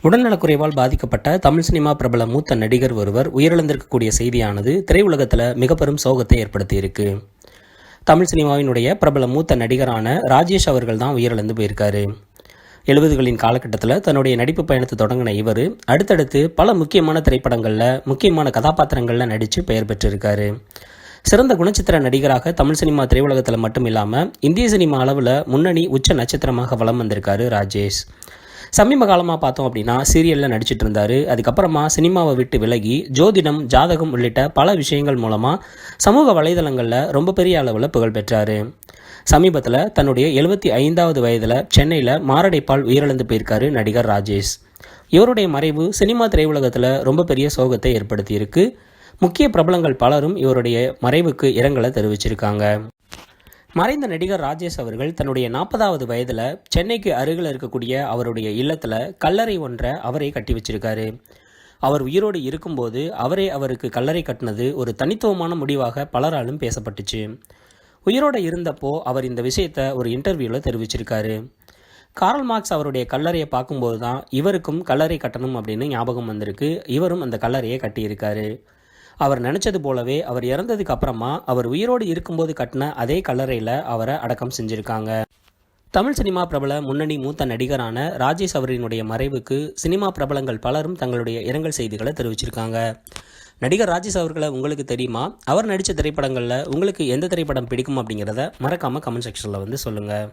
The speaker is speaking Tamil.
உடல்நலக்குறைவால் பாதிக்கப்பட்ட தமிழ் சினிமா பிரபல மூத்த நடிகர் ஒருவர் உயிரிழந்திருக்கக்கூடிய செய்தியானது திரையுலகத்தில் மிக பெரும் சோகத்தை ஏற்படுத்தியிருக்கு. தமிழ் சினிமாவினுடைய பிரபல மூத்த நடிகரான ராஜேஷ் அவர்கள் தான் உயிரிழந்து போயிருக்காரு. 70களின் காலகட்டத்தில் தன்னுடைய நடிப்பு பயணத்தை தொடங்கின இவர் அடுத்தடுத்து பல முக்கியமான திரைப்படங்களில் முக்கியமான கதாபாத்திரங்களில் நடித்து பெயர் பெற்றிருக்காரு. சிறந்த குணச்சித்திர நடிகராக தமிழ் சினிமா திரையுலகத்தில் மட்டும் இல்லாமல் இந்திய சினிமா அளவில் முன்னணி உச்ச நட்சத்திரமாக வலம் வந்திருக்காரு ராஜேஷ். சமீப காலமாக பார்த்தோம் அப்படின்னா சீரியலில் நடிச்சிட்டு இருந்தார். அதுக்கப்புறமா சினிமாவை விட்டு விலகி ஜோதிடம், ஜாதகம் உள்ளிட்ட பல விஷயங்கள் மூலமாக சமூக வலைதளங்களில் ரொம்ப பெரிய அளவில் புகழ் பெற்றார். சமீபத்தில் தன்னுடைய 75வது வயதில் சென்னையில் மாரடைப்பால் உயிரிழந்து போயிருக்காரு நடிகர் ராஜேஷ். இவருடைய மறைவு சினிமா திரையுலகத்தில் ரொம்ப பெரிய சோகத்தை ஏற்படுத்தியிருக்கு. முக்கிய பிரபலங்கள் பலரும் இவருடைய மறைவுக்கு இரங்கலை தெரிவிச்சிருக்காங்க. மறைந்த நடிகர் ராஜேஷ் அவர்கள் தன்னுடைய 40வது வயதில் சென்னைக்கு அருகில் இருக்கக்கூடிய அவருடைய இல்லத்தில் கல்லறை ஒன்றை அவரே கட்டி வச்சிருக்காரு. அவர் உயிரோடு இருக்கும்போது அவருக்கு கல்லறை கட்டினது ஒரு தனித்துவமான முடிவாக பலராலும் பேசப்பட்டுச்சு. உயிரோடு இருந்தப்போ அவர் இந்த விஷயத்தை ஒரு இன்டர்வியூவில் தெரிவிச்சிருக்காரு. கார்ல் மார்க்ஸ் அவருடைய கல்லறையை பார்க்கும்போது தான் இவருக்கும் கல்லறை கட்டணும் அப்படின்னு ஞாபகம் வந்திருக்கு. இவரும் அந்த கல்லறையை கட்டியிருக்காரு. அவர் நினச்சது போலவே அவர் இறந்ததுக்கு அப்புறமா அவர் உயிரோடு இருக்கும்போது கட்டின அதே கல்லறையில் அவரை அடக்கம் செஞ்சுருக்காங்க. தமிழ் சினிமா பிரபல முன்னணி மூத்த நடிகரான ராஜேஷ் அவரினுடைய மறைவுக்கு சினிமா பிரபலங்கள் பலரும் தங்களுடைய இரங்கல் செய்திகளை தெரிவிச்சிருக்காங்க. நடிகர் ராஜேஷ் அவர்களை உங்களுக்கு தெரியுமா? அவர் நடித்த திரைப்படங்களில் உங்களுக்கு எந்த திரைப்படம் பிடிக்கும் அப்படிங்கிறத மறக்காமல் கமெண்ட் செக்ஷனில் சொல்லுங்கள்.